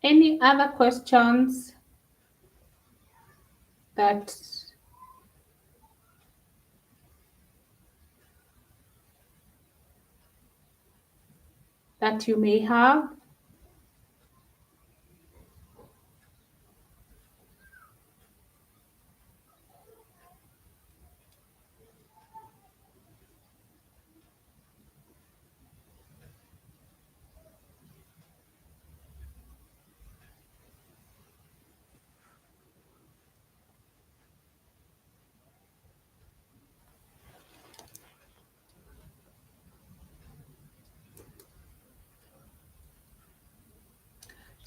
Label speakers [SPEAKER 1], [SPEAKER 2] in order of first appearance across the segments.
[SPEAKER 1] Any other questions that you may have?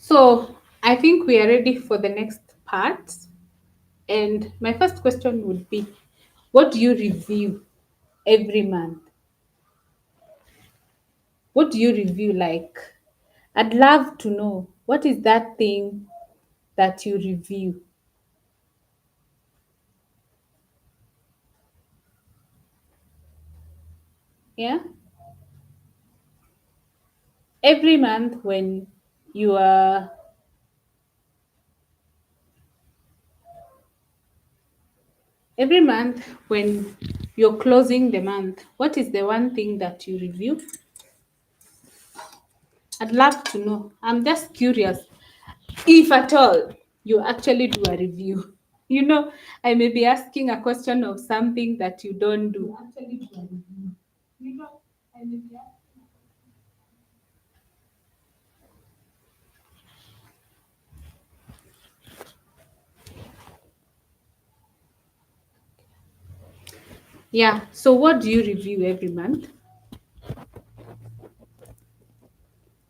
[SPEAKER 1] So I think we are ready for the next part. And my first question would be, what do you review every month? What do you review like? I'd love to know what is that thing that you review? Yeah? Every month when you are every month when you're closing the month, what is the one thing that you review? I'd love to know. I'm just curious if at all you actually do a review. You know, I may be asking a question of something that you don't do. You actually do a review. You know, I may be asking. Yeah. So what do you review every month?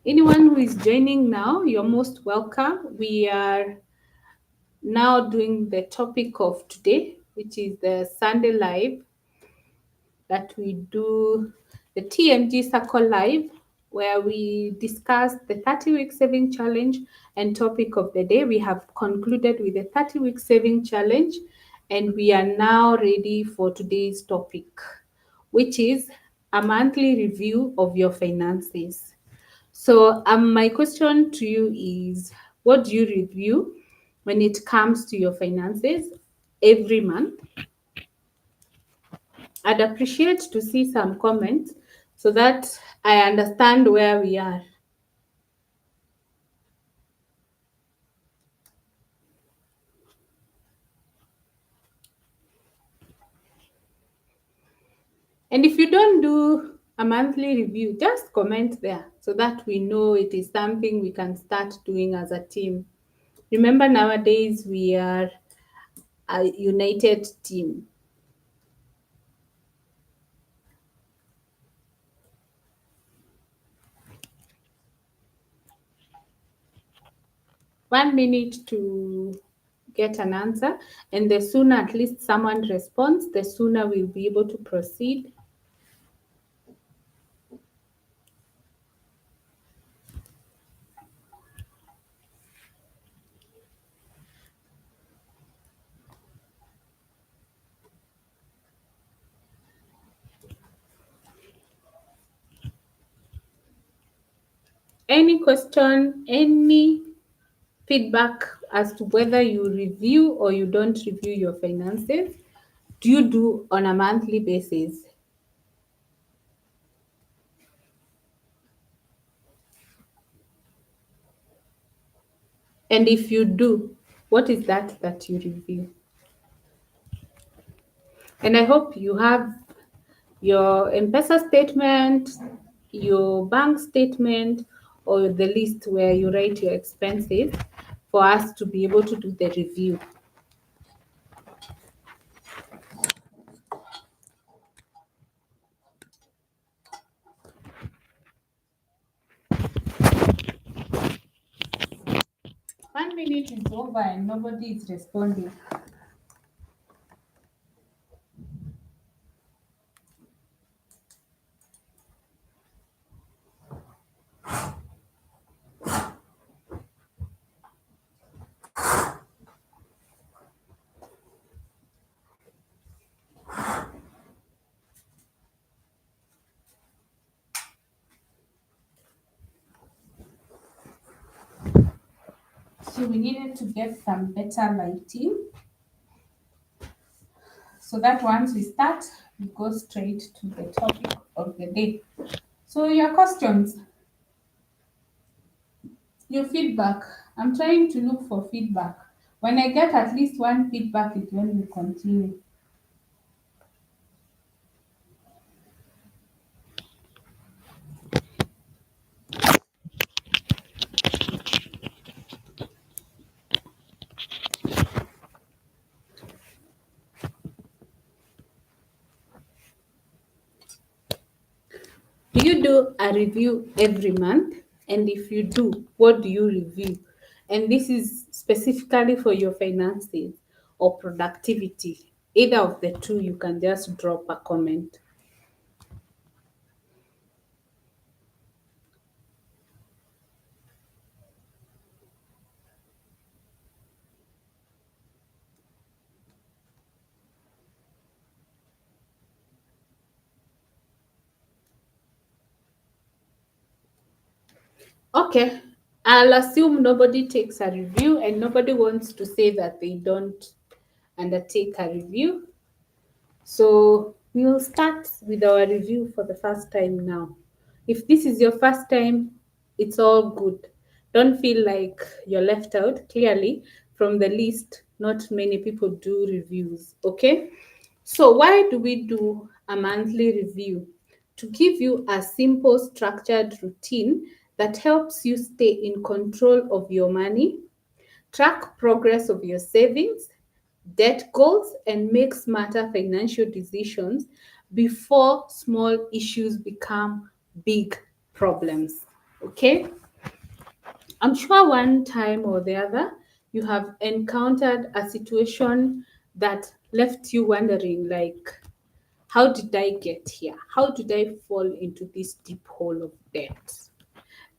[SPEAKER 1] Anyone who is joining now, you're most welcome. We are now doing the topic of today, which is the Sunday Live that we do, the TMG Circle Live, where we discuss the 30-week saving challenge and topic of the day. We have concluded with the 30-week saving challenge, and we are now ready for today's topic, which is a monthly review of your finances. So, my question to you is, what do you review when it comes to your finances every month? I'd appreciate to see some comments so that I understand where we are. And if you don't do a monthly review, just comment there so that we know it is something we can start doing as a team. Remember, nowadays we are a united team. 1 minute to get an answer, and the sooner at least someone responds, the sooner we'll be able to proceed. Any question, any feedback as to whether you review or you don't review your finances? Do you do on a monthly basis? And if you do, what is that you review? And I hope you have your M-Pesa statement, your bank statement, or the list where you write your expenses for us to be able to do the review. 1 minute is over and nobody is responding. So we needed to get some better lighting so that once we start, we go straight to the topic of the day. So your questions, your feedback. I'm trying to look for feedback. When I get at least one feedback, is when we continue. Do you do a review every month? And if you do, what do you review? And this is specifically for your finances or productivity. Either of the two, you can just drop a comment. Okay, I'll assume nobody takes a review and nobody wants to say that they don't undertake a review. So we'll start with our review for the first time now. If this is your first time, it's all good. Don't feel like you're left out. Clearly, from the list, not many people do reviews. Okay? So, why do we do a monthly review? To give you a simple, structured routine that helps you stay in control of your money, track progress of your savings, debt goals, and make smarter financial decisions before small issues become big problems. Okay? I'm sure one time or the other you have encountered a situation that left you wondering, like, how did I get here? How did I fall into this deep hole of debt?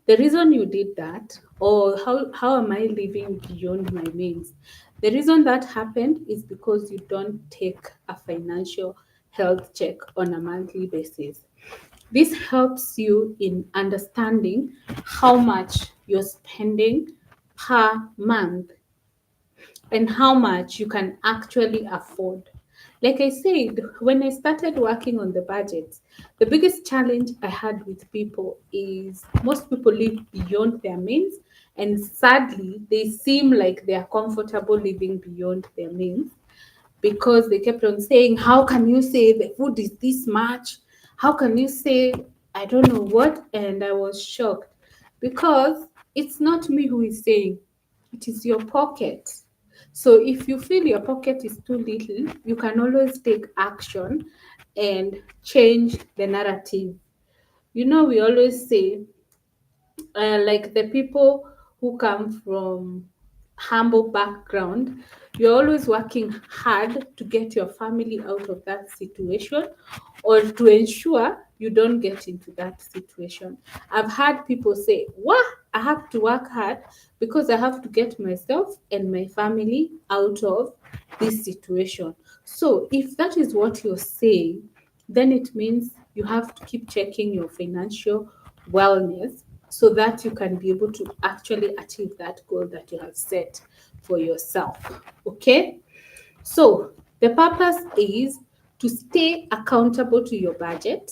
[SPEAKER 1] The reason you did that, or how am I living beyond my means? The reason that happened is because you don't take a financial health check on a monthly basis. This helps you in understanding how much you're spending per month and how much you can actually afford. Like I said, when I started working on the budget, the biggest challenge I had with people is most people live beyond their means, and sadly, they seem like they are comfortable living beyond their means because they kept on saying, how can you say the food is this much? How can you say I don't know what? And I was shocked because it's not me who is saying, it is your pocket. So if you feel your pocket is too little, you can always take action and change the narrative. You know, we always say like the people who come from humble background, you're always working hard to get your family out of that situation or to ensure you don't get into that situation. I've had people say, what, I have to work hard because I have to get myself and my family out of this situation. So if that is what you're saying, then it means you have to keep checking your financial wellness so that you can be able to actually achieve that goal that you have set for yourself. Okay? So, the purpose is to stay accountable to your budget,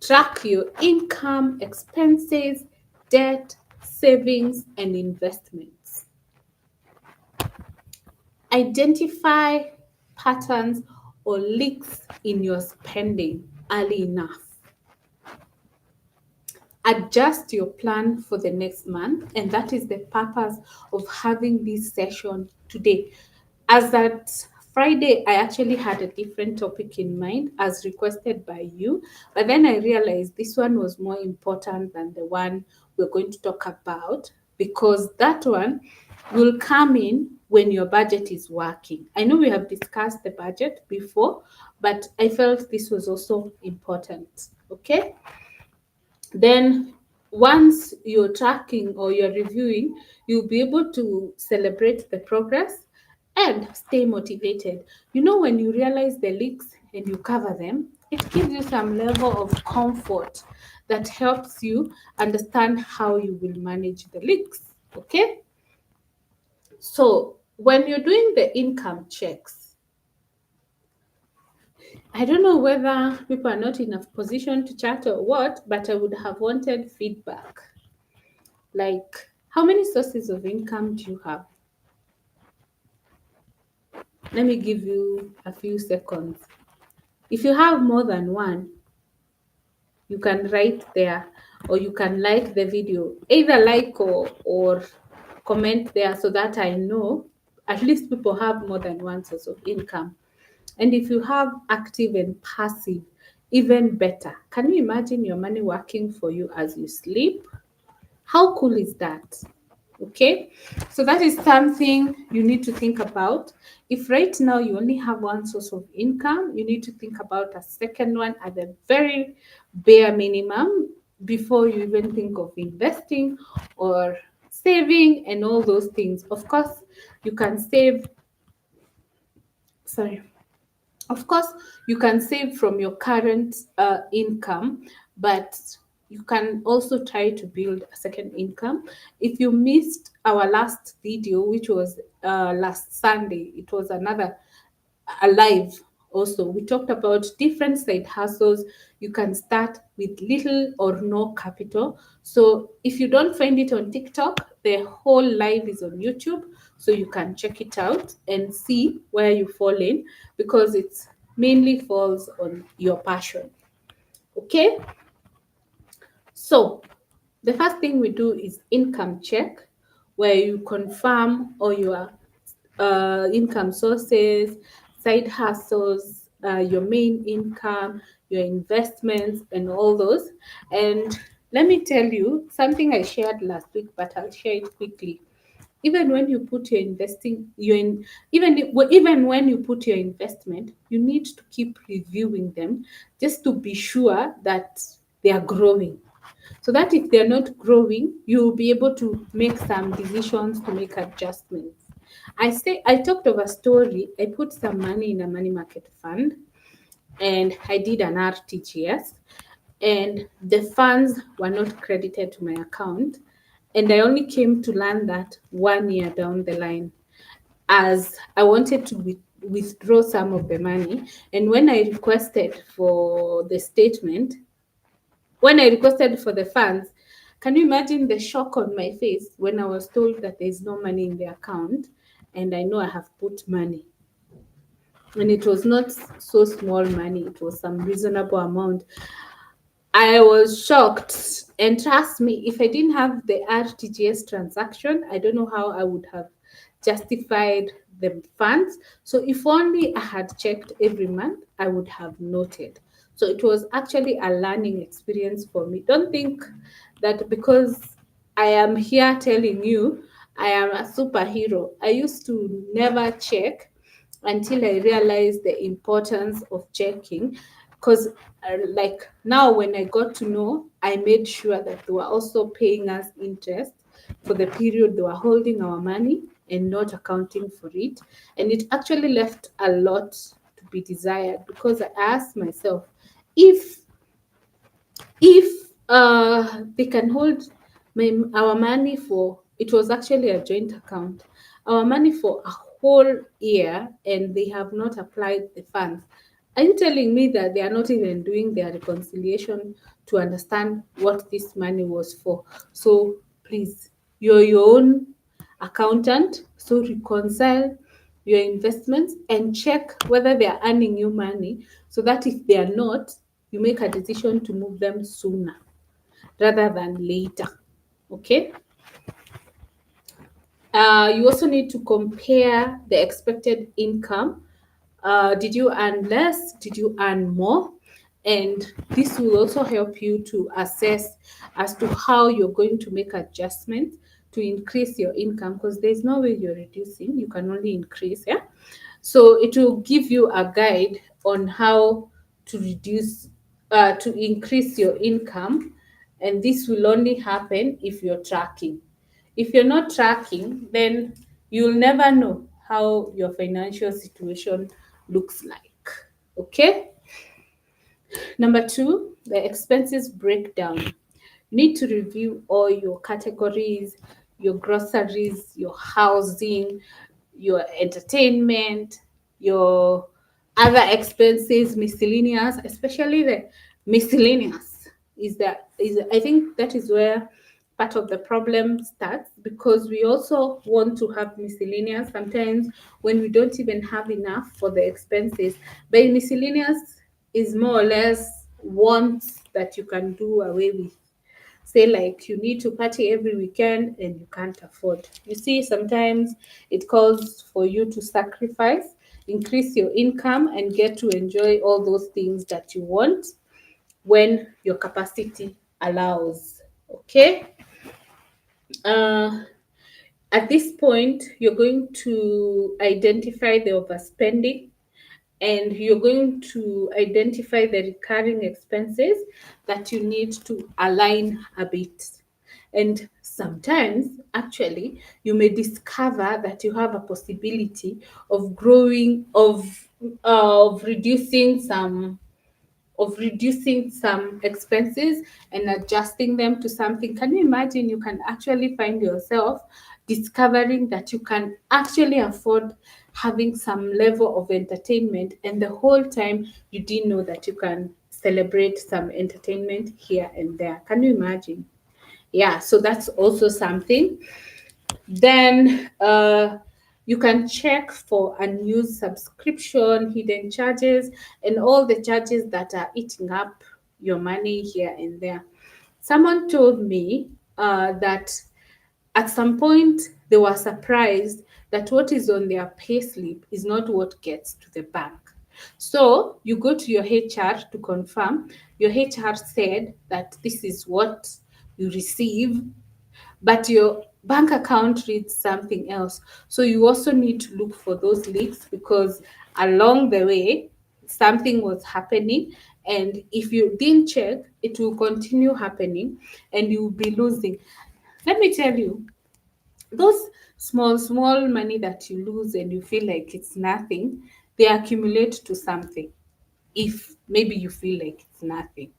[SPEAKER 1] track your income, expenses, debt, savings, and investments. Identify patterns or leaks in your spending early enough. Adjust your plan for the next month, and that is the purpose of having this session today. As at Friday, I actually had a different topic in mind as requested by you, but then I realized this one was more important than the one we're going to talk about because that one will come in when your budget is working. I know we have discussed the budget before, but I felt this was also important. Okay? Then once you're tracking or you're reviewing, you'll be able to celebrate the progress and stay motivated. You know, when you realize the leaks and you cover them, it gives you some level of comfort that helps you understand how you will manage the leaks. Okay, so when you're doing the income checks, I don't know whether people are not in a position to chat or what, but I would have wanted feedback. Like, how many sources of income do you have? Let me give you a few seconds. If you have more than one, you can write there, or you can like the video, either like or comment there, so that I know at least people have more than one source of income. And if you have active and passive, even better. Can you imagine your money working for you as you sleep? How cool is that? Okay, so that is something you need to think about. If right now you only have one source of income, you need to think about a second one at the very bare minimum before you even think of investing or saving and all those things. Of course, you can save, sorry, of course, you can save from your current income, but you can also try to build a second income. If you missed our last video, which was last Sunday, it was another alive also, we talked about different side hustles you can start with little or no capital. So if you don't find it on TikTok, the whole live is on YouTube, so you can check it out and see where you fall in, because it's mainly falls on your passion. Okay, so the first thing we do is income check, where you confirm all your income sources, side hustles, your main income, your investments, and all those. And let me tell you something I shared last week, but I'll share it quickly. Even when you put your investing, you in even when you put your investment, you need to keep reviewing them just to be sure that they are growing, so that if they're not growing, you'll be able to make some decisions to make adjustments. I talked of a story. I put some money in a money market fund, and I did an RTGS, and the funds were not credited to my account. And I only came to learn that 1 year down the line, as I wanted to withdraw some of the money. And when I requested for the funds, can you imagine the shock on my face when I was told that there's no money in the account, and I know I have put money? And it was not so small money, it was some reasonable amount. I was shocked. And trust me, if I didn't have the RTGS transaction, I don't know how I would have justified the funds. So if only I had checked every month, I would have noted. So it was actually a learning experience for me. Don't think that because I am here telling you I am a superhero. I used to never check until I realized the importance of checking. Because, like now, when I got to know, I made sure that they were also paying us interest for the period they were holding our money and not accounting for it. And it actually left a lot to be desired, because I asked myself, if they can hold our money for, it was actually a joint account, our money for a whole year, and they have not applied the funds, are you telling me that they are not even doing their reconciliation to understand what this money was for? So please, you're your own accountant, so reconcile your investments and check whether they are earning you money, so that if they are not, you make a decision to move them sooner rather than later. Okay. You also need to compare the expected income. Did you earn less? Did you earn more? And this will also help you to assess as to how you're going to make adjustments to increase your income, because there's no way you're reducing, you can only increase. Yeah. So it will give you a guide on how to to increase your income. And this will only happen if you're tracking. If you're not tracking, then you'll never know how your financial situation looks like. Okay. Number two, the expenses breakdown. You need to review all your categories, your groceries, your housing, your entertainment, your other expenses, miscellaneous, especially the miscellaneous is I think that is where part of the problem starts, because we also want to have miscellaneous sometimes when we don't even have enough for the expenses. But miscellaneous is more or less wants that you can do away with. Say, like, you need to party every weekend and you can't afford. You see, sometimes it calls for you to sacrifice, increase your income, and get to enjoy all those things that you want when your capacity allows. Okay. uh, at this point, you're going to identify the overspending, and you're going to identify the recurring expenses that you need to align a bit. And sometimes, actually, you may discover that you have a possibility of growing, of reducing some expenses and adjusting them to something. Can you imagine? You can actually find yourself discovering that you can actually afford having some level of entertainment, and the whole time you didn't know that you can celebrate some entertainment here and there. Can you imagine? Yeah, so that's also something. Then you can check for unused subscription, hidden charges, and all the charges that are eating up your money here and there. Someone told me that at some point they were surprised that what is on their payslip is not what gets to the bank. So you go to your HR to confirm. Your HR said that this is what you receive, but your bank account reads something else. So you also need to look for those leaks, because along the way something was happening, and if you didn't check, it will continue happening and you will be losing. Let me tell you, those small money that you lose and you feel like it's nothing, they accumulate to something. If maybe you feel like it's nothing,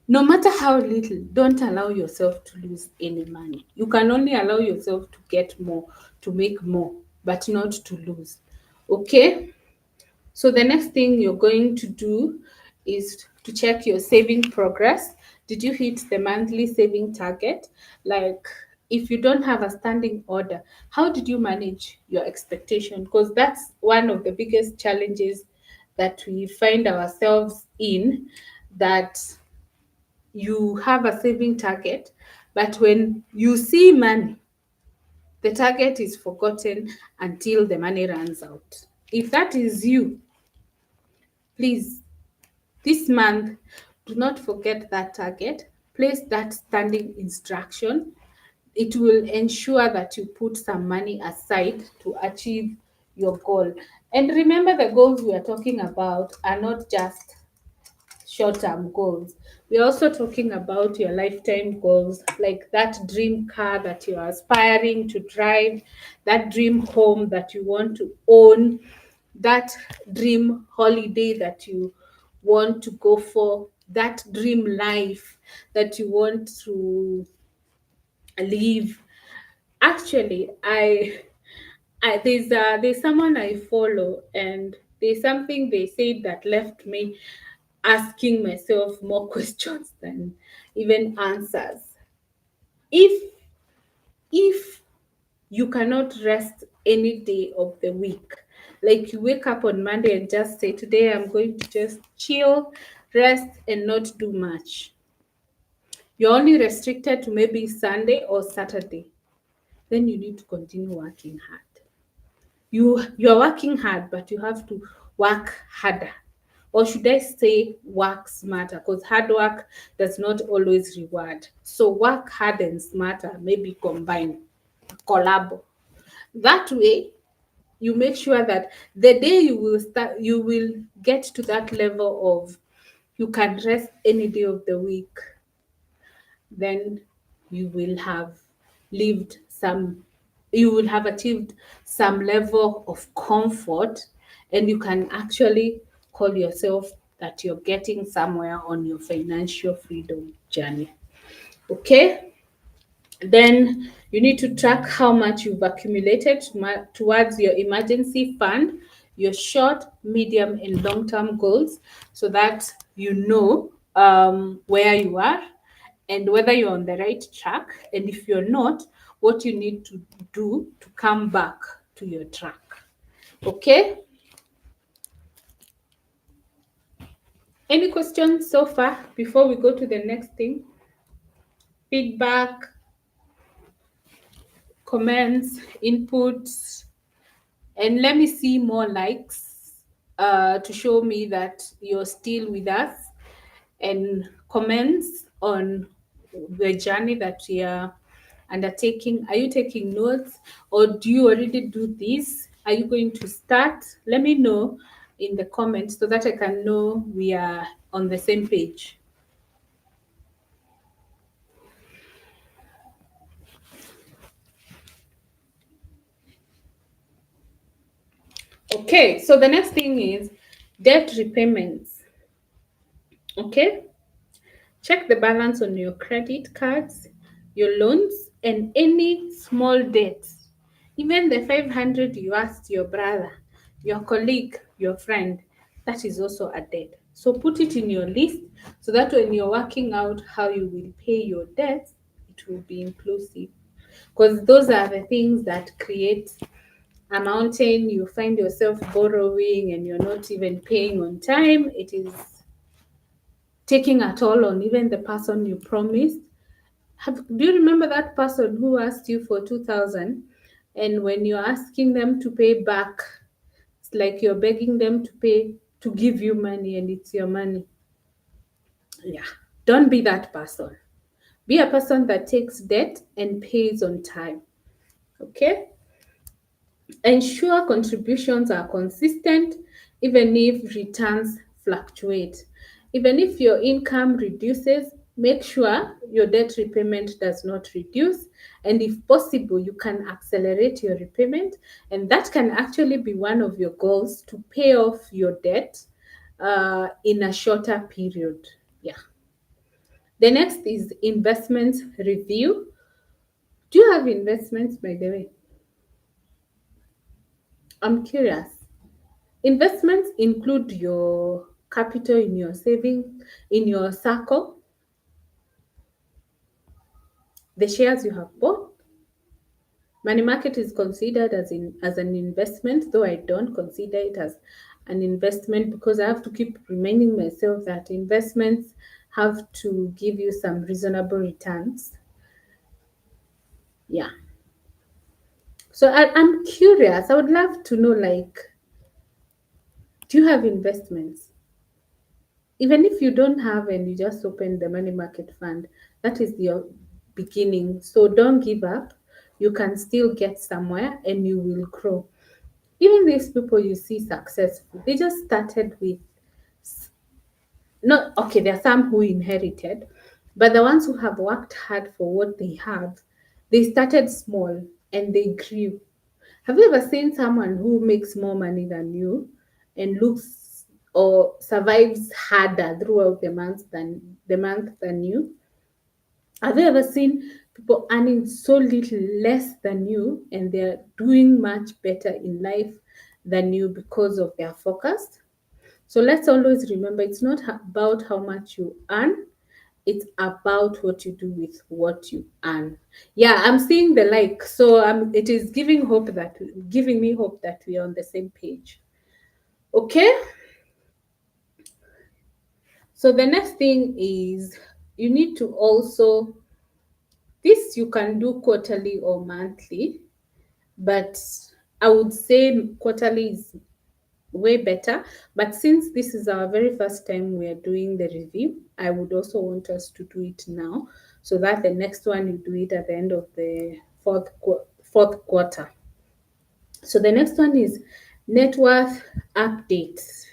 [SPEAKER 1] no matter how little, don't allow yourself to lose any money. You can only allow yourself to get more, to make more, but not to lose. Okay? So the next thing you're going to do is to check your saving progress. Did you hit the monthly saving target? Like, if you don't have a standing order, how did you manage your expectation? Because that's one of the biggest challenges that we find ourselves in, that you have a saving target, but when you see money, the target is forgotten until the money runs out. If that is you, please, this month, do not forget that target. Place that standing instruction. It will ensure that you put some money aside to achieve your goal. And remember, the goals we are talking about are not just short-term goals. We're also talking about your lifetime goals, like that dream car that you are aspiring to drive, that dream home that you want to own, that dream holiday that you want to go for, that dream life that you want to live. Actually, there's someone I follow, and there's something they said that left me asking myself more questions than even answers. If if you cannot rest any day of the week, like you wake up on Monday and just say, today I'm going to just chill, rest, and not do much. You're only restricted to maybe Sunday or Saturday. Then you need to continue working hard. You're working hard, but you have to work harder, or should I say work smarter, because hard work does not always reward. So work hard and smarter, maybe combine, collab. That way you make sure that the day you will get to that level of you can rest any day of the week, then you will have lived some you will have achieved some level of comfort, and you can actually call yourself that you're getting somewhere on your financial freedom journey. Okay? Then You need to track how much you've accumulated towards your emergency fund, your short, medium, and long term goals, so that you know where you are and whether you're on the right track. And if you're not, what you need to do to come back to your track. Okay? Any questions so far before we go to the next thing? Feedback, comments, inputs, and let me see more likes to show me that you're still with us, and comments on the journey that we are undertaking. Are you taking notes, or do you already do this? Are you going to start? Let me know in the comments so that I can know we are on the same page. Okay, so the next thing is debt repayments. Okay, check the balance on your credit cards, your loans, and any small debts. Even the 500 you asked your brother, your colleague, your friend, that is also a debt. So put it in your list so that when you're working out how you will pay your debts, it will be inclusive. Because those are the things that create a mountain. You find yourself borrowing and you're not even paying on time. It is taking a toll on even the person you promised. Do you remember that person who asked you for 2,000, and when you're asking them to pay back, it's like you're begging them to pay to give you money and it's your money? Yeah. Don't be that person. Be a person that takes debt and pays on time. Okay? Ensure contributions are consistent even if returns fluctuate. Even if your income reduces, make sure your debt repayment does not reduce. And if possible, you can accelerate your repayment. And that can actually be one of your goals, to pay off your debt in a shorter period. Yeah. The next is investment review. Do you have investments, by the way? I'm curious. Investments include your capital in your saving, in your circle, the shares you have bought. Money market is considered as an investment, though I don't consider it as an investment because I have to keep reminding myself that investments have to give you some reasonable returns. Yeah. So I'm curious. I would love to know, like, do you have investments? Even if you don't have and you just open the money market fund, that is your beginning. So don't give up. You can still get somewhere and you will grow. Even these people you see successful, they just started with, not okay, there are some who inherited, but the ones who have worked hard for what they have, they started small and they grew. Have you ever seen someone who makes more money than you and looks or survives harder throughout the month than you? Have you ever seen people earning so little less than you and they're doing much better in life than you because of their focus? So let's always remember, it's not about how much you earn, it's about what you do with what you earn. Yeah, I'm seeing the like. So it is giving me hope that we are on the same page. Okay. So the next thing is you need to also, this you can do quarterly or monthly, but I would say quarterly is way better. But since this is our very first time we are doing the review, I would also want us to do it now so that the next one you do it at the end of the fourth quarter. So the next one is net worth updates.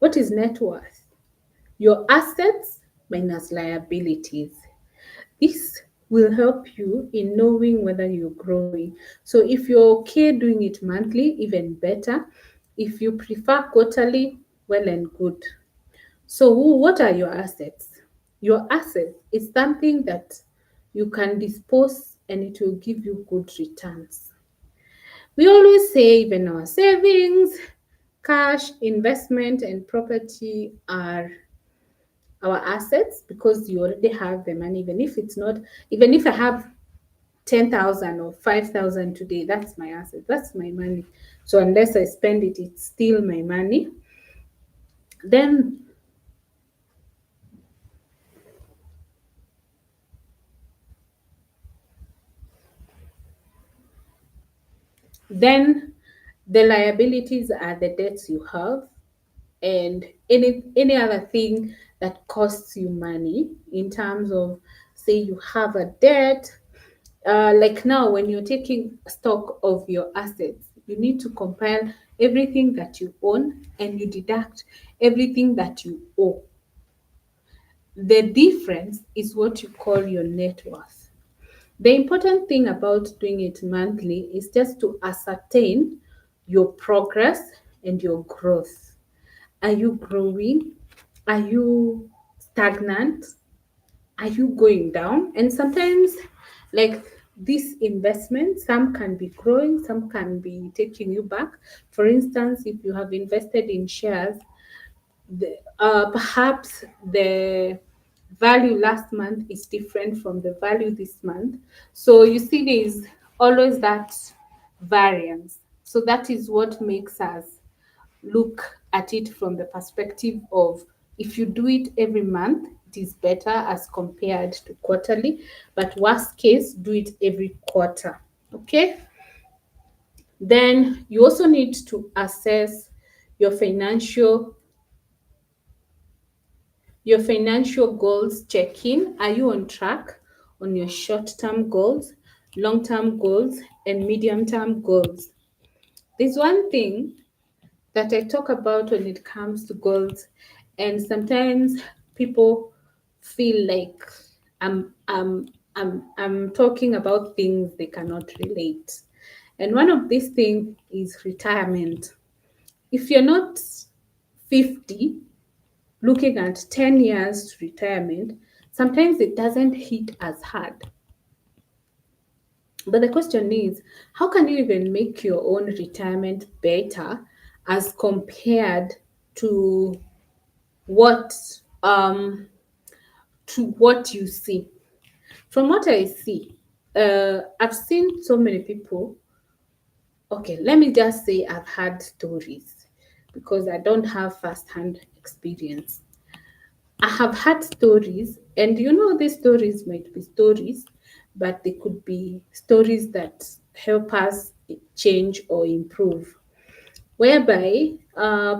[SPEAKER 1] What is net worth? Your assets minus liabilities. This will help you in knowing whether you're growing. So if you're okay doing it monthly, even better. If you prefer quarterly, well and good. So what are your assets? Your assets is something that you can dispose and it will give you good returns. We always say even our savings, cash, investment, and property are our assets because you already have the money. Even if it's not, even if I have 10,000 or 5,000 today, that's my asset, that's my money. So unless I spend it, it's still my money. Then, then the liabilities are the debts you have and any other thing that costs you money in terms of, say you have a debt. Like now, when you're taking stock of your assets, you need to compile everything that you own and you deduct everything that you owe. The difference is what you call your net worth. The important thing about doing it monthly is just to ascertain your progress and your growth. Are you growing? Are you stagnant? Are you going down? And sometimes, like this investment, some can be growing, some can be taking you back. For instance, if you have invested in shares, perhaps the value last month is different from the value this month. So you see, there is always that variance. So that is what makes us look at it from the perspective of, if you do it every month, it is better as compared to quarterly, but worst case, do it every quarter. Okay. Then you also need to assess your financial goals. Check in, are you on track on your short-term goals, long-term goals, and medium-term goals? There's one thing that I talk about when it comes to goals, and sometimes people feel like I'm talking about things they cannot relate. And one of these things is retirement. If you're not 50, looking at 10 years to retirement, sometimes it doesn't hit as hard. But the question is, how can you even make your own retirement better as compared to what um what you see? From what I see, I've seen so many people. Okay, let me just say I've had stories because I don't have first-hand experience. I have had stories, and these stories might be stories, but they could be stories that help us change or improve. Whereby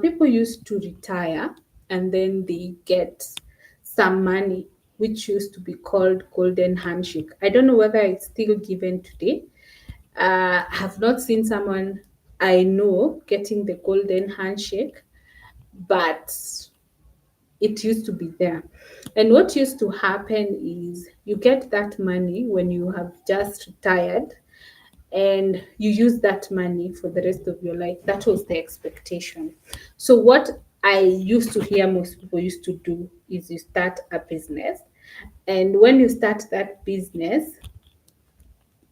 [SPEAKER 1] people used to retire and then they get some money, which used to be called golden handshake. I don't know whether it's still given today. I have not seen someone I know getting the golden handshake, but it used to be there. And what used to happen is you get that money when you have just retired and you use that money for the rest of your life. That was the expectation. So, what I used to hear most people used to do is you start a business. And when you start that business,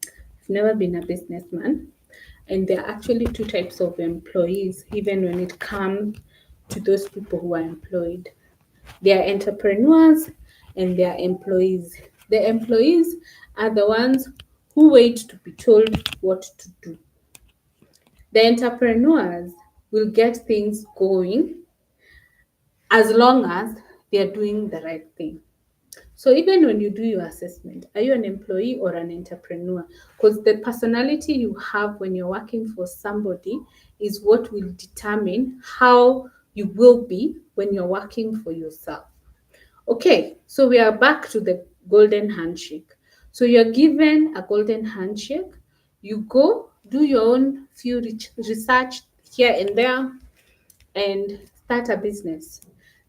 [SPEAKER 1] I've never been a businessman. And there are actually two types of employees, even when it comes to those people who are employed. They are entrepreneurs and they are employees. The employees are the ones who wait to be told what to do. The entrepreneurs will get things going as long as they are doing the right thing. So even when you do your assessment, are you an employee or an entrepreneur? Because the personality you have when you're working for somebody is what will determine how you will be when you're working for yourself. Okay, so we are back to the golden handshake. So you're given a golden handshake, you go do your own few research here and there and start a business.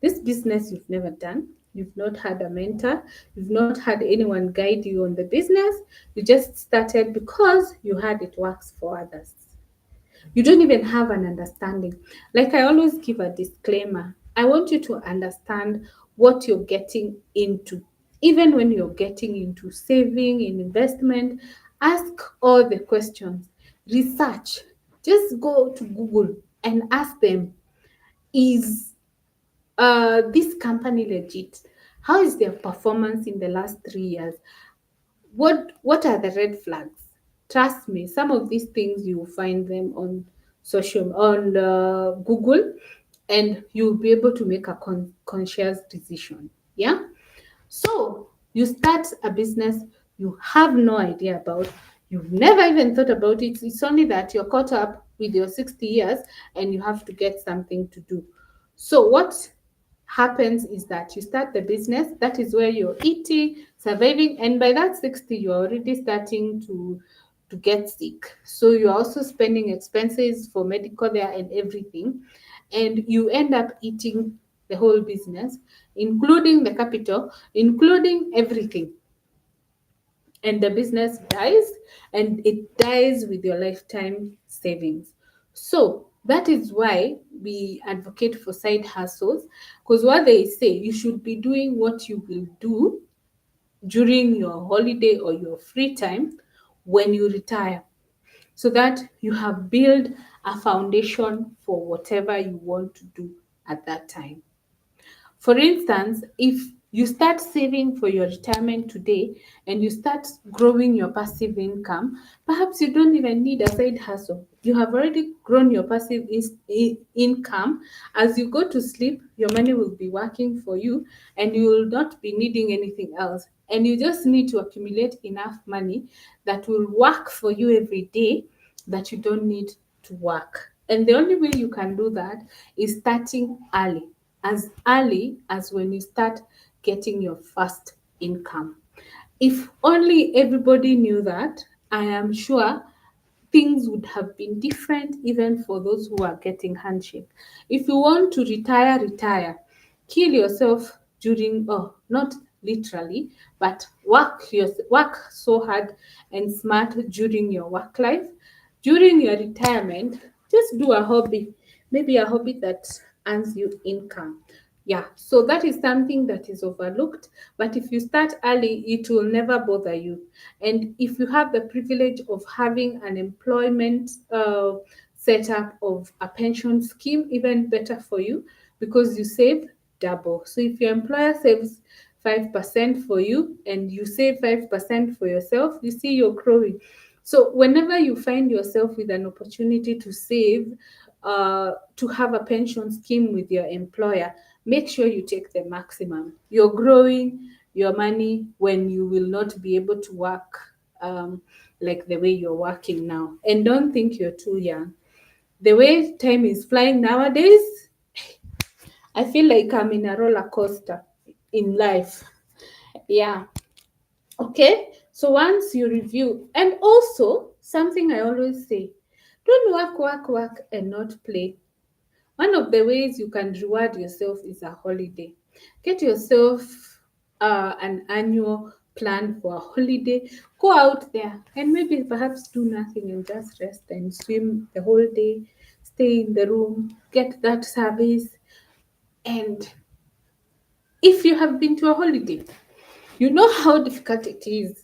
[SPEAKER 1] This business you've never done, you've not had a mentor, you've not had anyone guide you on the business. You just started because you heard it works for others. You don't even have an understanding. Like I always give a disclaimer, I want you to understand what you're getting into. Even when you're getting into saving, in investment, ask all the questions. Research. Just go to Google and ask them, is this company legit? How is their performance in the last 3 years? What are the red flags? Trust me, some of these things you will find them on Google, and you'll be able to make a conscious decision. Yeah. So you start a business you have no idea about. You've never even thought about it. It's only that you're caught up with your 60 years and you have to get something to do. So what happens is that you start the business. That is where you're eating, surviving, and by that 60, you're already starting to get sick. So you're also spending expenses for medical there and everything, and you end up eating the whole business, including the capital, including everything, and the business dies, and it dies with your lifetime savings. So that is why we advocate for side hustles, because what they say, you should be doing what you will do during your holiday or your free time when you retire, so that you have built a foundation for whatever you want to do at that time. For instance, if you start saving for your retirement today and you start growing your passive income, perhaps you don't even need a side hustle. You have already grown your passive income. As you go to sleep, your money will be working for you and you will not be needing anything else. And you just need to accumulate enough money that will work for you every day, that you don't need to work. And the only way you can do that is starting early, as early as when you start getting your first income. If only everybody knew that, I am sure things would have been different even for those who are getting handshake. If you want to retire, retire. Kill yourself during, oh, not literally, but work so hard and smart during your work life. During your retirement, just do a hobby, maybe a hobby that earns you income. Yeah, so that is something that is overlooked. But if you start early, it will never bother you. And if you have the privilege of having an employment setup of a pension scheme, even better for you, because you save double. So if your employer saves 5% for you and you save 5% for yourself, you see you're growing. So whenever you find yourself with an opportunity to save, to have a pension scheme with your employer, make sure you take the maximum. You're growing your money when you will not be able to work like the way you're working now. And don't think you're too young. The way time is flying nowadays, I feel like I'm in a roller coaster in life. Yeah. Okay. So once you review, and also something I always say, don't work, work, work, and not play. One of the ways you can reward yourself is a holiday. Get yourself an annual plan for a holiday. Go out there and maybe perhaps do nothing and just rest and swim the whole day. Stay in the room, get that service. And if you have been to a holiday, you know how difficult it is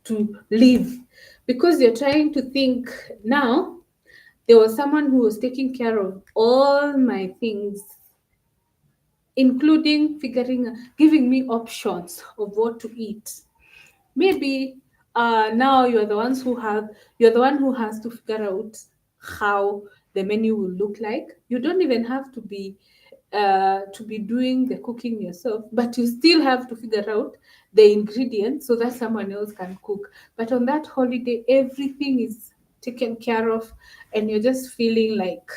[SPEAKER 1] to live, because you're trying to think now. There was someone who was taking care of all my things, including giving me options of what to eat. Maybe now you're the one who has to figure out how the menu will look like. You don't even have to be doing the cooking yourself, but you still have to figure out the ingredients so that someone else can cook. But on that holiday, everything is taken care of, and you're just feeling like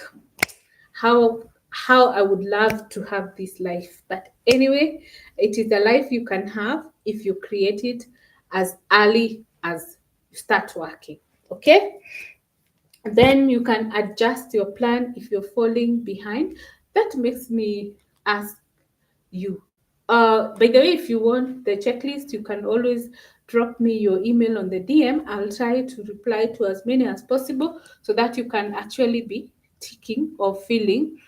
[SPEAKER 1] how I would love to have this life. But anyway, it is a life you can have if you create it as early as you start working. Okay? Then you can adjust your plan if you're falling behind. That makes me ask you. By the way, if you want the checklist, you can always drop me your email on the DM. I'll try to reply to as many as possible so that you can actually be ticking or filling,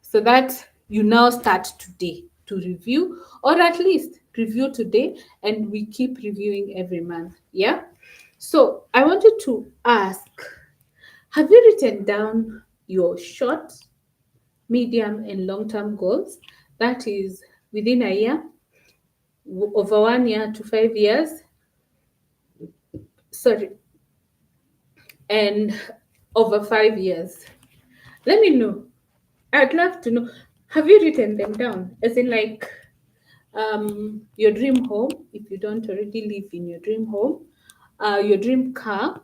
[SPEAKER 1] so that you now start today to review, or at least review today, and we keep reviewing every month. Yeah. So I wanted to ask, have you written down your short, medium, and long term goals? That is within a year, over 1 year to 5 years, sorry, and over 5 years. Let me know. I'd love to know. Have you written them down? As in, like, your dream home, if you don't already live in your dream home, your dream car,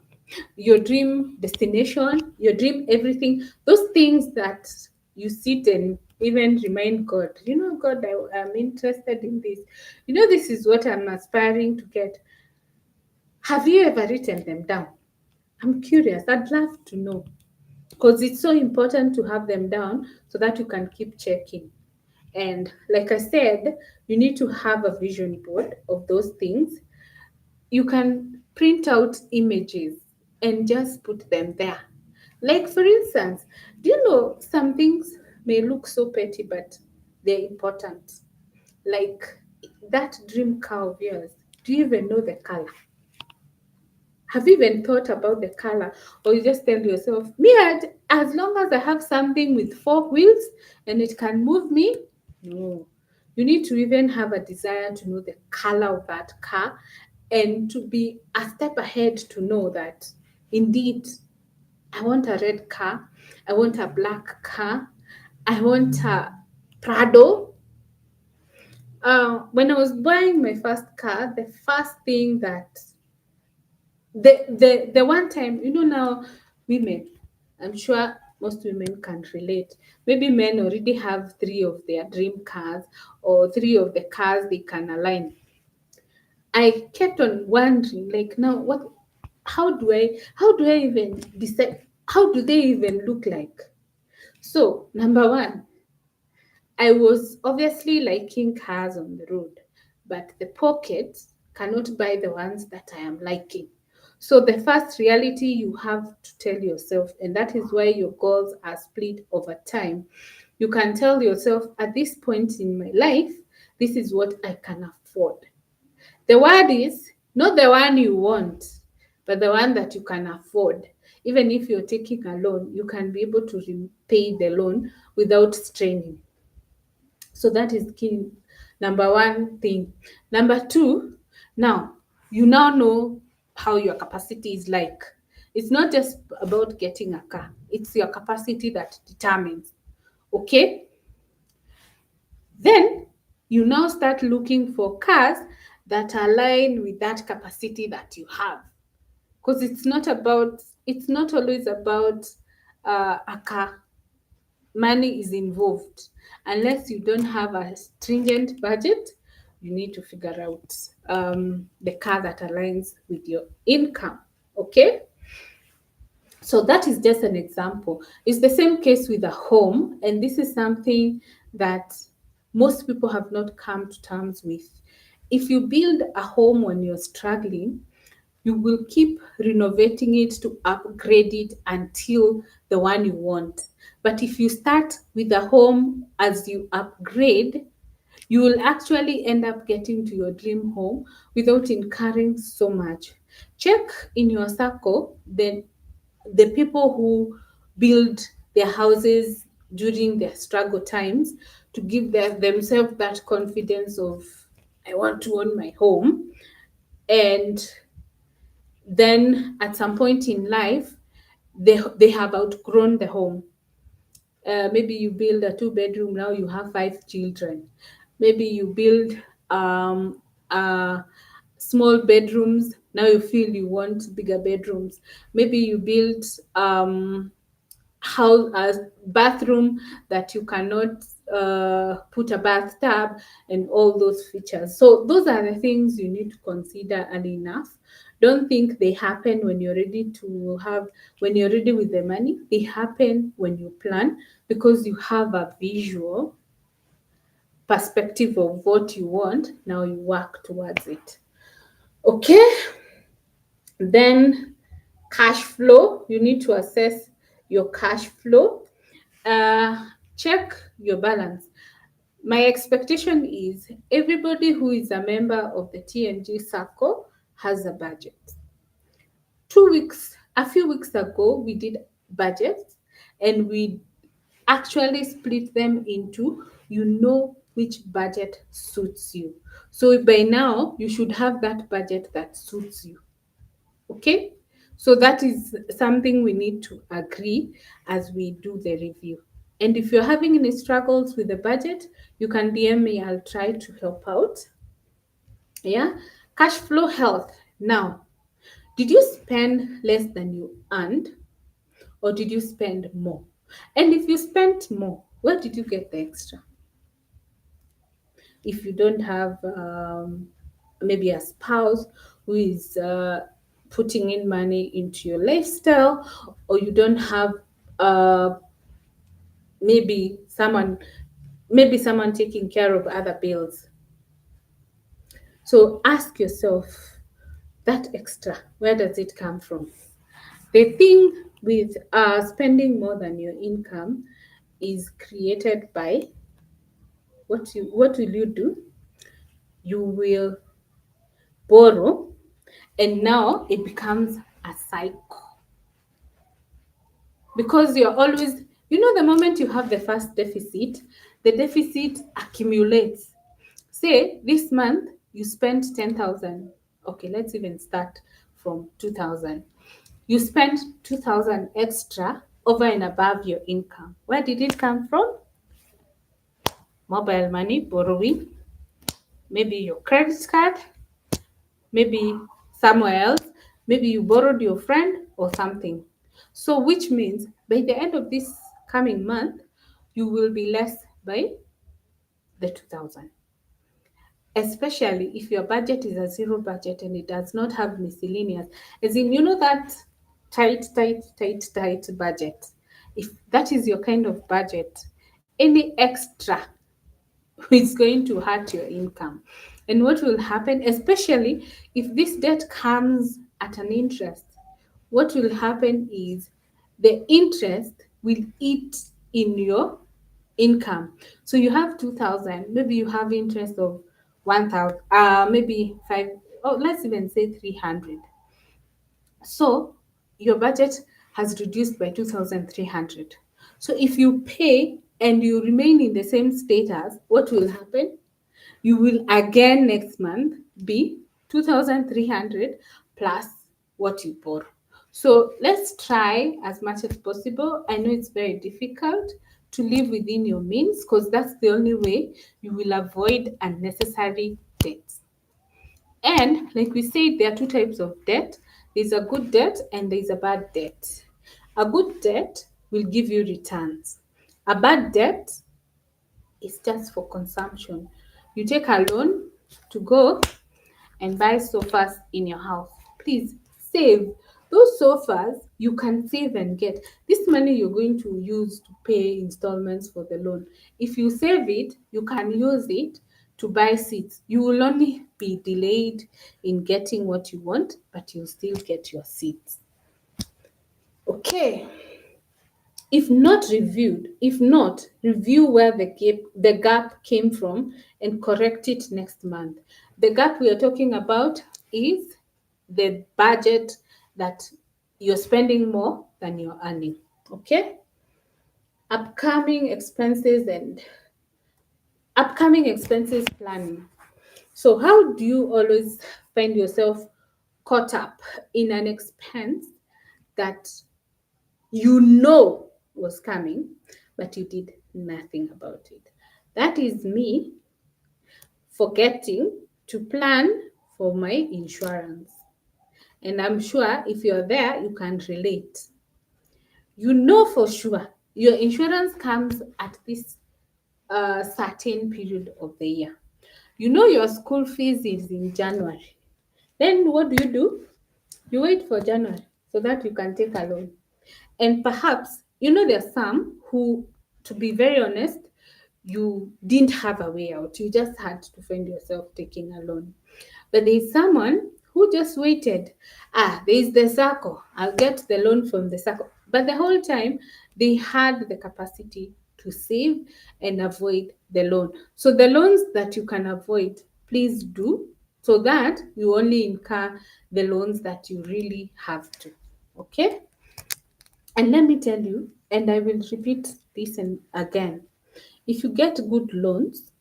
[SPEAKER 1] your dream destination, your dream everything, those things that you sit and even remind God, God, I'm interested in this. This is what I'm aspiring to get. Have you ever written them down? I'm curious. I'd love to know because it's so important to have them down so that you can keep checking. And like I said, you need to have a vision board of those things. You can print out images and just put them there. Like, for instance, do you know some things may look so petty, but they're important? Like that dream car of yours. Do you even know the color? Have you even thought about the color? Or you just tell yourself, me, as long as I have something with four wheels and it can move me? No. You need to even have a desire to know the color of that car and to be a step ahead to know that indeed I want a red car, I want a black car, I want a Prado. When I was buying my first car, the first thing that the one time, now women, I'm sure most women can relate. Maybe men already have three of their dream cars or three of the cars they can align. I kept on wondering, like, now what, how do I even decide, how do they even look like? So number one, I was obviously liking cars on the road, but the pockets cannot buy the ones that I am liking. So the first reality you have to tell yourself, and that is why your goals are split over time. You can tell yourself, at this point in my life, this is what I can afford. The word is not the one you want, but the one that you can afford. Even if you're taking a loan, you can be able to repay the loan without straining. So that is key. Number one thing. Number two, now you now know how your capacity is like. It's not just about getting a car, it's your capacity that determines. Okay? Then you now start looking for cars that align with that capacity that you have. Because it's not always about a car. Money is involved. Unless you don't have a stringent budget, you need to figure out the car that aligns with your income. Okay? So that is just an example. It's the same case with a home, and this is something that most people have not come to terms with. If you build a home when you're struggling, you will keep renovating it to upgrade it until the one you want. But if you start with the home as you upgrade, you will actually end up getting to your dream home without incurring so much. Check in your circle the people who build their houses during their struggle times to give themselves that confidence of, I want to own my home. And then at some point in life, they have outgrown the home. Maybe you build a two-bedroom, now you have five children. Maybe you build uh, small bedrooms, now you feel you want bigger bedrooms. Maybe you build house a bathroom that you cannot put a bathtub and all those features. So those are the things you need to consider early enough. Don't think they happen when you're ready to have, when you're ready with the money. They happen when you plan, because you have a visual perspective of what you want. Now you work towards it. Okay. Then cash flow, you need to assess your cash flow. Check your balance. My expectation is everybody who is a member of the TNG circle has a budget. A few weeks ago, we did budgets and we actually split them into which budget suits you. So by now, you should have that budget that suits you. Okay? So that is something we need to agree as we do the review. And if you're having any struggles with the budget, you can DM me. I'll try to help out. Yeah. Cash flow health. Now, did you spend less than you earned or did you spend more? And if you spent more, where did you get the extra? If you don't have maybe a spouse who is putting in money into your lifestyle, or you don't have uh, maybe someone someone taking care of other bills. So ask yourself, that extra, where does it come from? The thing with spending more than your income is created by what will you do? You will borrow, and now it becomes a cycle because you're always, the moment you have the first deficit, the deficit accumulates. Say this month you spent 10,000. Okay, let's even start from 2,000. You spent 2,000 extra over and above your income. Where did it come from? Mobile money, borrowing, maybe your credit card, maybe somewhere else, maybe you borrowed your friend or something. So, which means by the end of this coming month, you will be less by the 2,000. Especially if your budget is a zero budget and it does not have miscellaneous, as in, that tight budget. If that is your kind of budget, any extra is going to hurt your income. And what will happen, especially if this debt comes at an interest, what will happen is the interest will eat in your income. So you have 2,000, maybe you have interest of 1,000, maybe five, oh, let's even say 300. So your budget has reduced by 2,300. So if you pay and you remain in the same status, what will happen? You will again next month be 2,300 plus what you borrow. So let's try as much as possible. I know it's very difficult to live within your means because that's the only way you will avoid unnecessary debts. And like we said, there are two types of debt. There's a good debt and there's a bad debt. A good debt will give you returns. A bad debt is just for consumption. You take a loan to go and buy sofas in your house. Please save. Those sofas you can save and get. This money you're going to use to pay installments for the loan. If you save it, you can use it to buy seats. You will only be delayed in getting what you want, but you'll still get your seats. Okay. If not, review where the gap came from and correct it next month. The gap we are talking about is the budget that you're spending more than you're earning. Okay? Upcoming expenses and upcoming expenses planning. So, how do you always find yourself caught up in an expense that you know was coming, but you did nothing about it? That is me forgetting to plan for my insurance. And I'm sure if you're there, you can relate. You know for sure your insurance comes at this certain period of the year. You know your school fees is in January. Then what do? You wait for January so that you can take a loan. And perhaps, there are some who, to be very honest, you didn't have a way out. You just had to find yourself taking a loan. But there's someone who just waited. There's the circle. I'll get the loan from the circle. But the whole time, they had the capacity to save and avoid the loan. So the loans that you can avoid, please do, so that you only incur the loans that you really have to. Okay? And let me tell you, and I will repeat this and again, if you get good loans,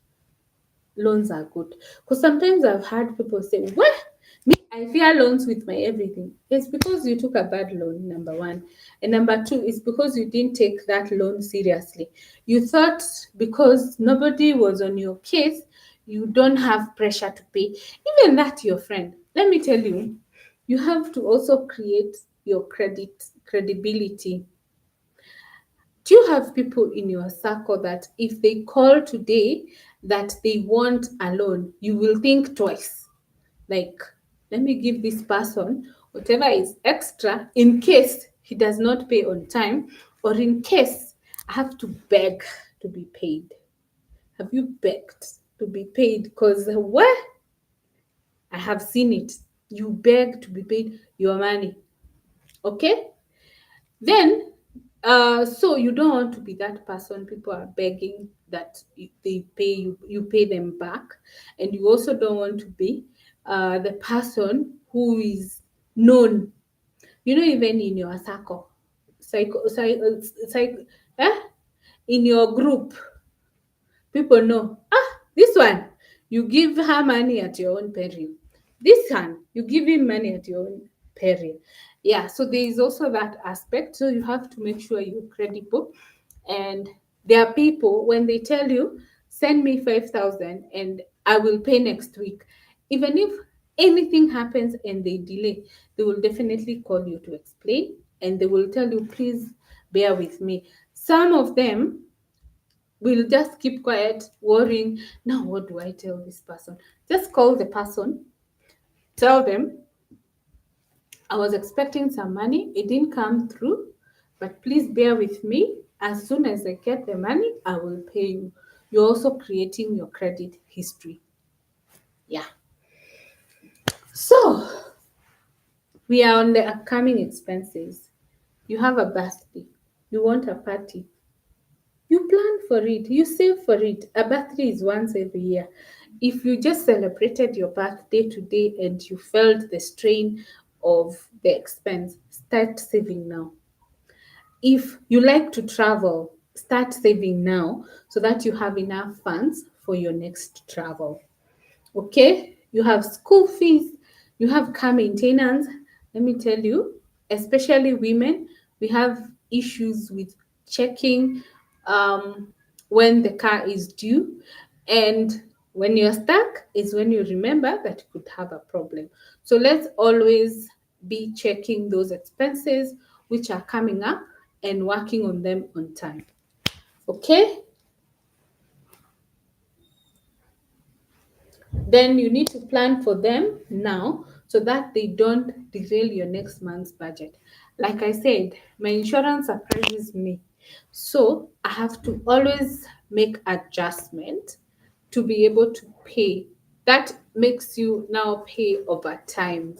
[SPEAKER 1] loans are good. Because sometimes I've heard people say, "Well, me, I fear loans with my everything." It's because you took a bad loan, number one. And number two, is because you didn't take that loan seriously. You thought because nobody was on your case, you don't have pressure to pay. Even that, your friend. Let me tell you, you have to also create your credibility. Do you have people in your circle that if they call today that they want a loan, you will think twice? Like, let me give this person whatever is extra in case he does not pay on time, or in case I have to beg to be paid. Have you begged to be paid? Because where I have seen it, you beg to be paid your money. Okay? Then, so you don't want to be that person people are begging that they pay you, you pay them back, and you also don't want to be the person who is known. You know, even in your circle, psycho, eh? In your group, people know, this one, you give her money at your own peril. This one, you give him money at your own peril. Yeah, so there is also that aspect. So you have to make sure you're credible. And there are people, when they tell you, send me 5,000 and I will pay next week, even if anything happens and they delay, they will definitely call you to explain, and they will tell you, please bear with me. Some of them will just keep quiet, worrying. Now, what do I tell this person? Just call the person, tell them, I was expecting some money, it didn't come through, but please bear with me. As soon as I get the money, I will pay you. You're also creating your credit history. Yeah. So, we are on the upcoming expenses. You have a birthday, you want a party, you plan for it, you save for it. A birthday is once every year. If you just celebrated your birthday today and you felt the strain of the expense, start saving now. If you like to travel, start saving now so that you have enough funds for your next travel. Okay, you have school fees, you have car maintenance. Let me tell you, especially women, we have issues with checking when the car is due, and when you're stuck is when you remember that you could have a problem. So let's always be checking those expenses which are coming up and working on them on time. Okay, then you need to plan for them now so that they don't derail your next month's budget. Like I said, my insurance surprises me. So I have to always make adjustment to be able to pay. That makes you now pay over time.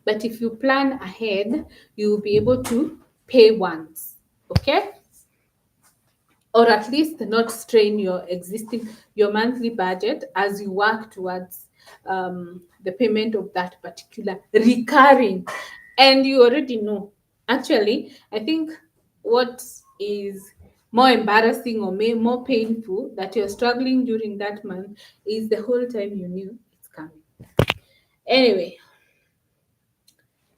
[SPEAKER 1] But if you plan ahead, you will be able to pay once. Okay? Or at least not strain your monthly budget as you work towards the payment of that particular recurring. And you already know, actually, I think what is more embarrassing or more painful that you're struggling during that month is the whole time you knew it's coming. Anyway,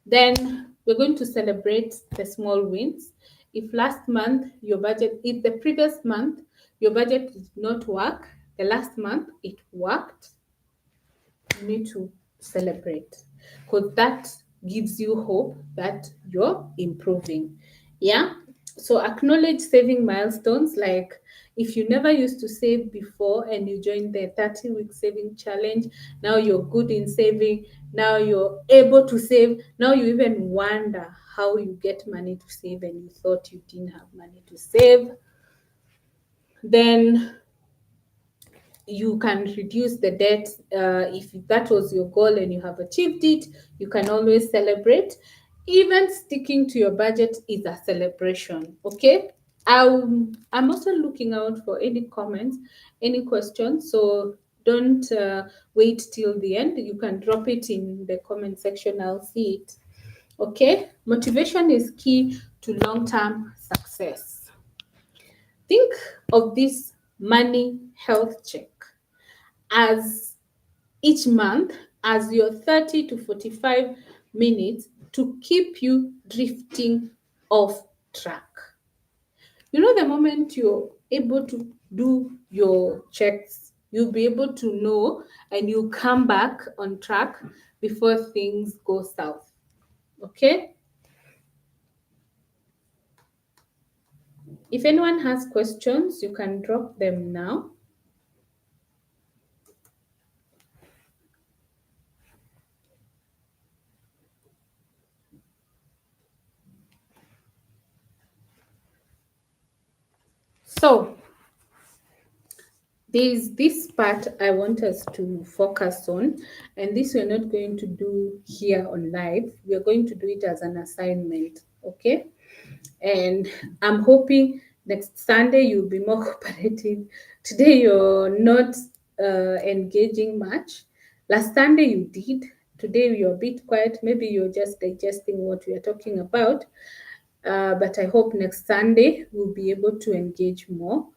[SPEAKER 1] then we're going to celebrate the small wins. If the previous month your budget did not work, the last month it worked, you need to celebrate, because that gives you hope that you're improving. Yeah. So acknowledge saving milestones. Like, if you never used to save before and you joined the 30-week saving challenge, now you're good in saving, now you're able to save, now you even wonder how you get money to save and you thought you didn't have money to save, then you can reduce the debt. If that was your goal and you have achieved it, you can always celebrate. Even sticking to your budget is a celebration. Okay, I'm also looking out for any comments, any questions. So don't wait till the end. You can drop it in the comment section. I'll see it. Okay. Motivation is key to long term success. Think of this money health check as each month as your 30 to 45 minutes to keep you drifting off track. The moment you're able to do your checks, you'll be able to know and you come back on track before things go south. Okay? If anyone has questions, you can drop them now. So, there's this part I want us to focus on, and this we're not going to do here on live. We're going to do it as an assignment. Okay? And I'm hoping next Sunday you'll be more cooperative. Today you're not engaging much. Last Sunday you did. Today you're a bit quiet. Maybe you're just digesting what we are talking about. But I hope next Sunday we'll be able to engage more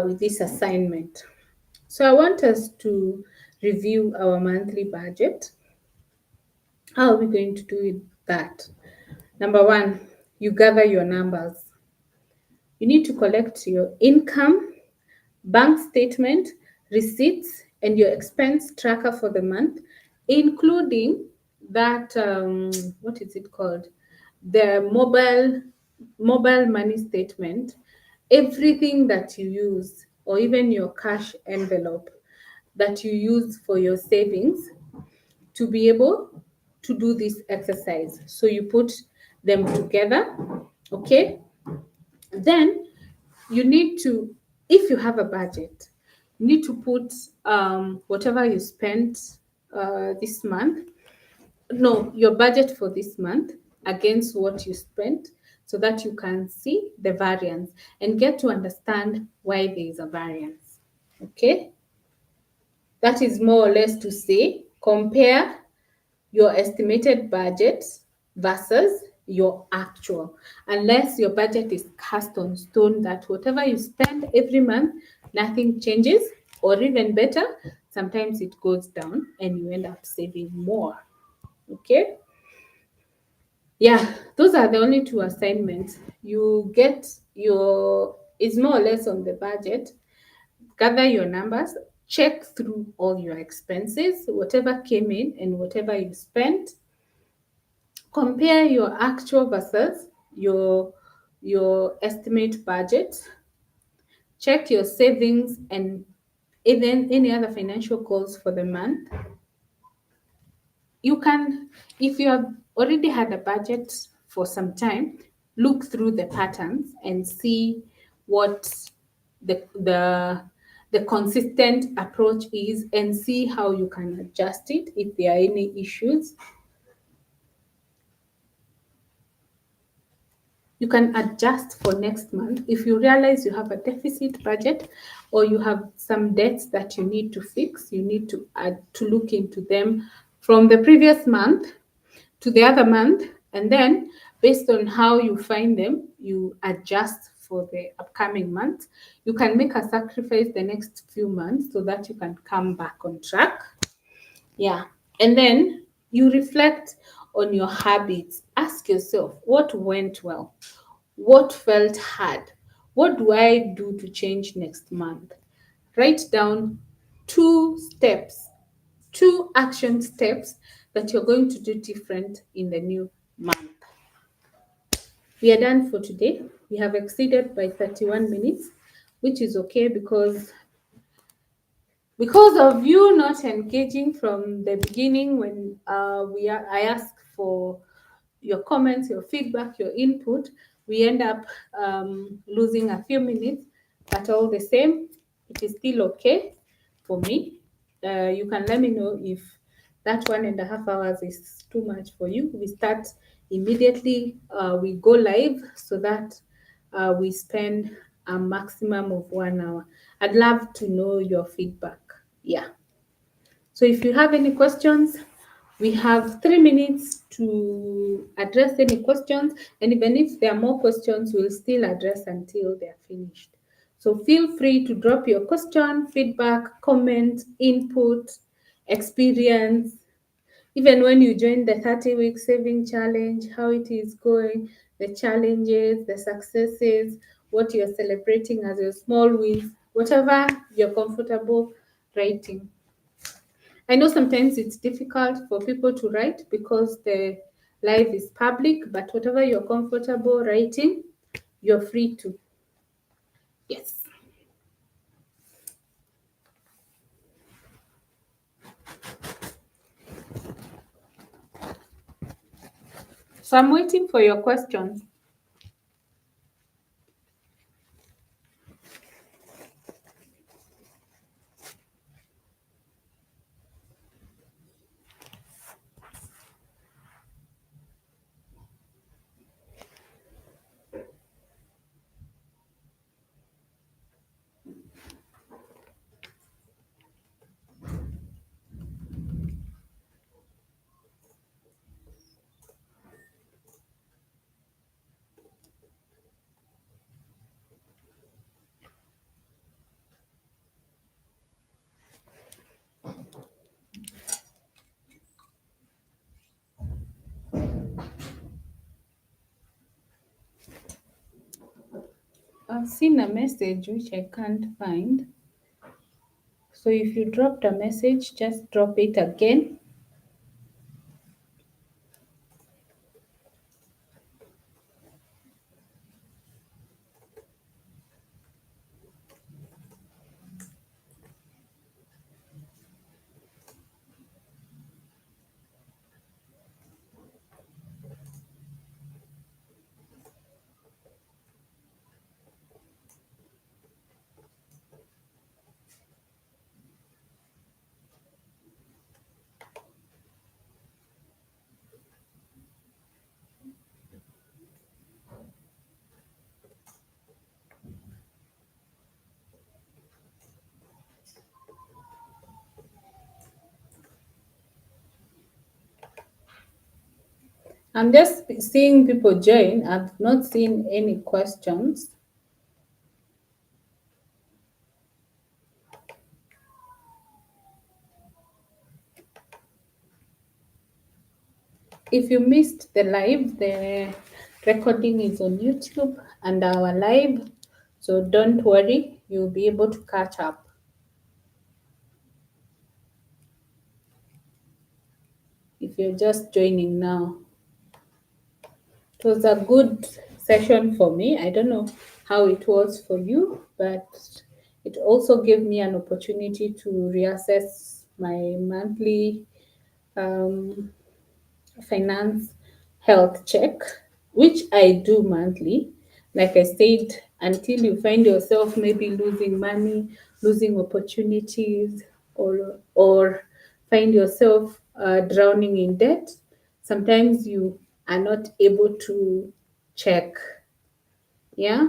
[SPEAKER 1] with this assignment. So I want us to review our monthly budget. How are we going to do that? Number one, you gather your numbers. You need to collect your income, bank statement, receipts, and your expense tracker for the month, including that what is it called? The mobile money statement, everything that you use, or even your cash envelope that you use for your savings to be able to do this exercise. So you put them together, okay? Then you need to, if you have a budget, you need to put whatever you spent this month, no, your budget for this month against what you spent so that you can see the variance and get to understand why there is a variance. Okay? That is more or less to say, compare your estimated budget versus your actual. Unless your budget is cast on stone that whatever you spend every month, nothing changes, or even better, sometimes it goes down and you end up saving more. Okay? Yeah, those are the only two assignments. You get your, it's more or less on the budget. Gather your numbers, check through all your expenses, whatever came in and whatever you spent. Compare your actual versus your estimate budget. Check your savings and even any other financial goals for the month. You can, if you have already had a budget for some time, look through the patterns and see what the consistent approach is and see how you can adjust it if there are any issues. You can adjust for next month if you realize you have a deficit budget or you have some debts that you need to fix. You need to add to look into them from the previous month to the other month, and then based on how you find them, you adjust for the upcoming month. You can make a sacrifice the next few months so that you can come back on track. Yeah. And then you reflect on your habits. Ask yourself what went well, what felt hard, what do I do to change next month? Write down 2 steps, 2 action steps that you're going to do different in the new month. We are done for today. We have exceeded by 31 minutes, which is okay because of you not engaging from the beginning when I ask for your comments, your feedback, your input, we end up losing a few minutes, but all the same, it is still okay for me. You can let me know if that 1.5 hours is too much for you. We start immediately, we go live so that we spend a maximum of 1 hour. I'd love to know your feedback. Yeah. So if you have any questions, we have 3 minutes to address any questions. And even if there are more questions, we'll still address until they're finished. So feel free to drop your question, feedback, comment, input, experience, even when you join the 30-week saving challenge, how it is going, the challenges, the successes, what you're celebrating as your small wins, whatever you're comfortable writing. I know sometimes it's difficult for people to write because the live is public, but whatever you're comfortable writing, you're free to. Yes. So I'm waiting for your questions. I've seen a message which I can't find. So if you dropped a message, just drop it again. I'm just seeing people join. I've not seen any questions. If you missed the live, the recording is on YouTube and our live. So don't worry, you'll be able to catch up. If you're just joining now. It was a good session for me. I don't know how it was for you, but it also gave me an opportunity to reassess my monthly um, finance health check, which I do monthly. Like I said, until you find yourself maybe losing money, losing opportunities, or find yourself drowning in debt, sometimes you are not able to check. Yeah.